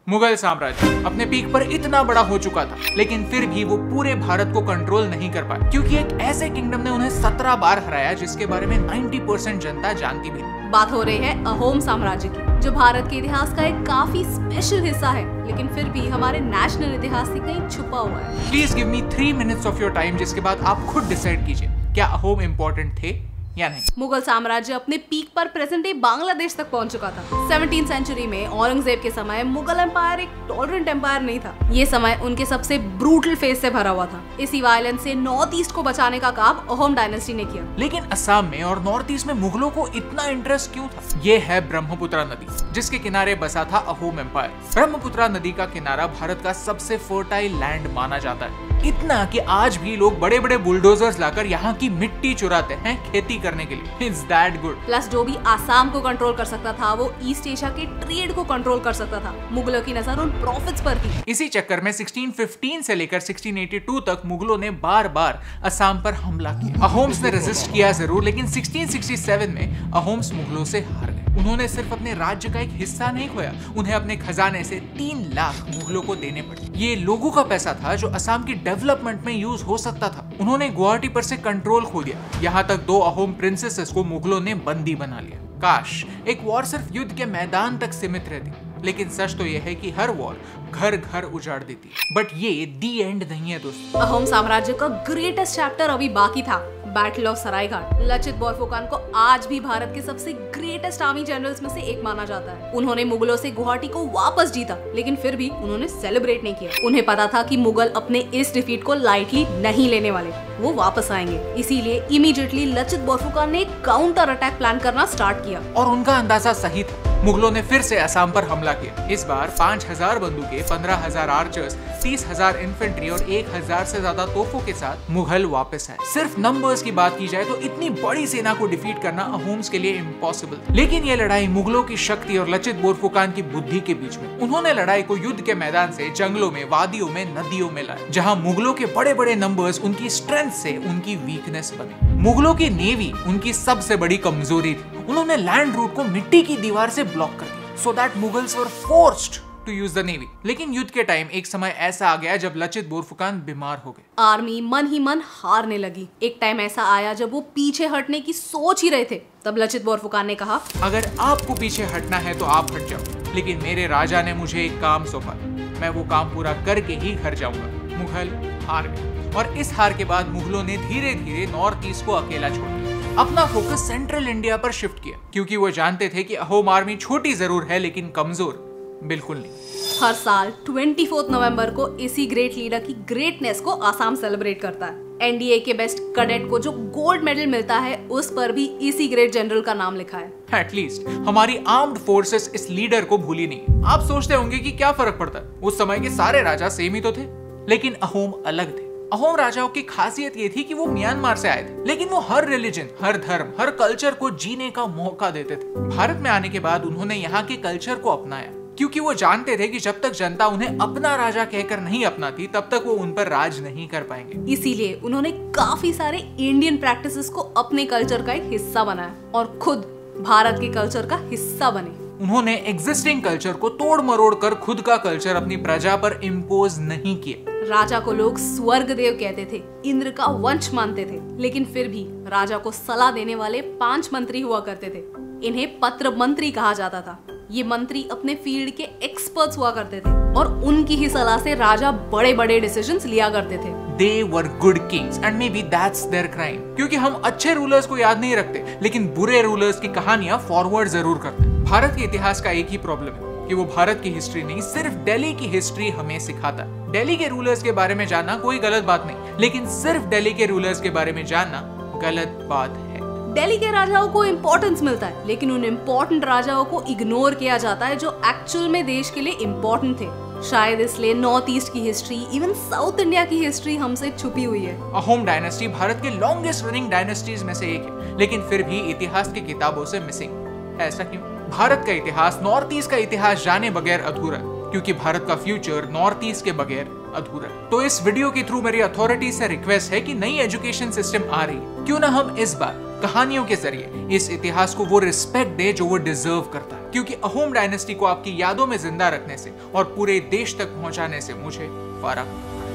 मुगल साम्राज्य अपने पीक पर इतना बड़ा हो चुका था, लेकिन फिर भी वो पूरे भारत को कंट्रोल नहीं कर पाए, क्योंकि एक ऐसे किंगडम ने उन्हें 17 बार हराया जिसके बारे में 90% जनता जानती भी नहीं। बात हो रही है अहोम साम्राज्य की, जो भारत के इतिहास का एक काफी स्पेशल हिस्सा है, लेकिन फिर भी हमारे नेशनल इतिहास से कहीं छुपा हुआ है। Please give me 3 minutes of your time, जिसके बाद आप खुद डिसाइड कीजिए क्या अहोम इम्पोर्टेंट थे या नहीं। मुगल साम्राज्य अपने पीक पर प्रेजेंट डे बांग्लादेश तक पहुंच चुका था। 17वीं सेंचुरी में औरंगजेब के समय मुगल एम्पायर एक टॉलरेंट एम्पायर नहीं था। ये समय उनके सबसे ब्रूटल फेज से भरा हुआ था। इसी वायलेंस से नॉर्थ ईस्ट को बचाने का काम अहोम डायनेस्टी ने किया। लेकिन असम में और नॉर्थ ईस्ट में मुगलों को इतना इंटरेस्ट क्यों था? ये है ब्रह्मपुत्रा नदी, जिसके किनारे बसा था अहोम एम्पायर। ब्रह्मपुत्रा नदी का किनारा भारत का सबसे फर्टाइल लैंड माना जाता है, इतना कि आज भी लोग बड़े बड़े बुलडोजर्स लाकर यहाँ की मिट्टी चुराते हैं खेती करने के लिए। It's that good. प्लस जो भी आसाम को कंट्रोल कर सकता था, वो ईस्ट एशिया के ट्रेड को कंट्रोल कर सकता था। मुगलों की नजर उन प्रॉफिट्स पर थी। इसी चक्कर में 1615 से लेकर 1682 तक मुगलों ने बार बार असम पर हमला किया। अहोम्स ने रेजिस्ट किया जरूर, लेकिन 1667 में अहोम्स मुगलों से हार गए। उन्होंने सिर्फ अपने राज्य का एक हिस्सा नहीं खोया, उन्हें अपने खजाने से 3 लाख मुगलों को देने पड़े। ये लोगों का पैसा था जो असम की डेवलपमेंट में यूज हो सकता था। उन्होंने गुवाहाटी पर से कंट्रोल खो दिया। यहाँ तक 2 अहोम प्रिंसेसेस को मुगलों ने बंदी बना लिया। काश एक वॉर सिर्फ युद्ध के मैदान तक सीमित रहती, लेकिन सच तो यह है कि हर वॉर घर घर उजाड़ देती है। बट ये दी एंड नहीं है दोस्तों। अहोम साम्राज्य का ग्रेटेस्ट चैप्टर अभी बाकी था, बैटल ऑफ सरायघाट। लचित बोरफुकन को आज भी भारत के सबसे ग्रेटेस्ट आर्मी जनरल्स में से एक माना जाता है। उन्होंने मुगलों से गुवाहाटी को वापस जीता, लेकिन फिर भी उन्होंने सेलिब्रेट नहीं किया। उन्हें पता था कि मुगल अपने इस डिफीट को लाइटली नहीं लेने वाले, वो वापस आएंगे। इसीलिए इमीडिएटली लचित बोरफुकन ने काउंटर अटैक प्लान करना स्टार्ट किया। और उनका अंदाजा सही था। मुगलों ने फिर से असम पर हमला किया। इस बार 5000 बंदूकें, 15000 आर्चर्स, 30,000 इन्फेंट्री और 1000 से ज्यादा तोपों के साथ मुगल वापस आए। सिर्फ नंबर्स की बात की जाए तो इतनी बड़ी सेना को डिफीट करना अहोम्स के लिए इम्पॉसिबल। लेकिन ये लड़ाई मुगलों की शक्ति और लचित बोरफुकन की बुद्धि के बीच में। उन्होंने लड़ाई को युद्ध के मैदान से जंगलों में, वादियों में, नदियों में लाया, जहाँ मुगलों के बड़े बड़े नंबर्स उनकी स्ट्रेंथ से उनकी वीकनेस बने। मुगलों की नेवी उनकी सबसे बड़ी कमजोरी थी। उन्होंने लैंड रूट को मिट्टी की दीवार से ब्लॉक कर दिया, so that Mughals were forced to use the navy। लेकिन युद्ध के टाइम एक समय ऐसा आ गया जब लचित बोरफुकन बीमार हो गए। आर्मी मन ही मन हारने लगी। एक टाइम ऐसा आया जब वो पीछे हटने की सोच ही रहे थे। तब लचित बोरफुकन ने कहा, अगर आपको पीछे हटना है तो आप हट जाओ, लेकिन मेरे राजा ने मुझे एक काम सौंपा, मैं वो काम पूरा करके ही घर जाऊंगा। मुगल हार गए, और इस हार के बाद मुगलों ने धीरे धीरे नॉर्थ ईस्ट को अकेला छोड़ दिया। अपना फोकस सेंट्रल इंडिया पर शिफ्ट किया, क्योंकि वो जानते थे कि अहोम आर्मी छोटी जरूर है, लेकिन कमजोर बिल्कुल नहीं। हर साल 24 नवंबर को इसी ग्रेट लीडर की ग्रेटनेस को आसाम सेलिब्रेट करता है। एनडीए के बेस्ट कैडेट को जो गोल्ड मेडल मिलता है, उस पर भी इसी ग्रेट जनरल का नाम लिखा है। एटलीस्ट हमारी आर्म्ड फोर्सेस इस लीडर को भूली नहीं। आप सोचते होंगे कि क्या फर्क पड़ता है, उस समय के सारे राजा सेम ही तो थे, लेकिन अहोम अलग थे। अहोम राजाओं की खासियत ये थी कि वो म्यांमार से आए थे, लेकिन वो हर रिलीजन, हर धर्म, हर कल्चर को जीने का मौका देते थे। भारत में आने के बाद उन्होंने यहाँ के कल्चर को अपनाया, क्योंकि वो जानते थे कि जब तक जनता उन्हें अपना राजा कहकर नहीं अपनाती, तब तक वो उन पर राज नहीं कर पाएंगे। इसीलिए उन्होंने काफी सारे इंडियन प्रैक्टिसेस को अपने कल्चर का एक हिस्सा बनाया और खुद भारत के कल्चर का हिस्सा बने। उन्होंने एग्जिस्टिंग कल्चर को तोड़ मरोड़ कर खुद का कल्चर अपनी प्रजा पर इम्पोज नहीं किया। राजा को लोग स्वर्ग देव कहते थे, इंद्र का वंश मानते थे, लेकिन फिर भी राजा को सलाह देने वाले 5 मंत्री हुआ करते थे। इन्हें पत्र मंत्री कहा जाता था। ये मंत्री अपने फील्ड के एक्सपर्ट्स हुआ करते थे और उनकी ही सलाह से राजा बड़े बड़े डिसीजंस लिया करते थे। They were good kings and maybe that's their crime। क्योंकि हम अच्छे रूलर्स को याद नहीं रखते, लेकिन बुरे रूलर्स की कहानियां फॉरवर्ड जरूर करते हैं। भारत के इतिहास का एक ही प्रॉब्लम है कि वो भारत की हिस्ट्री नहीं, सिर्फ दिल्ली की हिस्ट्री हमें सिखाता है। दिल्ली के रूलर्स के बारे में जानना कोई गलत बात नहीं, लेकिन सिर्फ दिल्ली के रूलर्स के बारे में जानना गलत बात है। दिल्ली के राजाओं को इम्पोर्टेंस मिलता है, लेकिन उन इम्पोर्टेंट राजाओं को इग्नोर किया जाता है जो एक्चुअल में देश के लिए इम्पोर्टेंट थे। शायद इसलिए नॉर्थ ईस्ट की हिस्ट्री, इवन साउथ इंडिया की हिस्ट्री हमसे छुपी हुई है। अहोम डायनेस्टी भारत के लॉन्गेस्ट रनिंग डायनेस्टीज में से एक है, लेकिन फिर भी इतिहास की किताबों से मिसिंग। ऐसा क्यों? भारत का इतिहास नॉर्थ ईस्ट का इतिहास जाने बगैर अधूरा, क्योंकि भारत का फ्यूचर नॉर्थ ईस्ट के बगैर अधूरा। तो इस वीडियो के थ्रू मेरी अथॉरिटी से रिक्वेस्ट है कि नई एजुकेशन सिस्टम आ रही है, क्यों ना हम इस बार कहानियों के जरिए इस इतिहास को वो रिस्पेक्ट दे जो वो डिजर्व करता है। क्योंकि अहोम डायनेस्टी को आपकी यादों में जिंदा रखने से और पूरे देश तक पहुंचाने से मुझे फर्क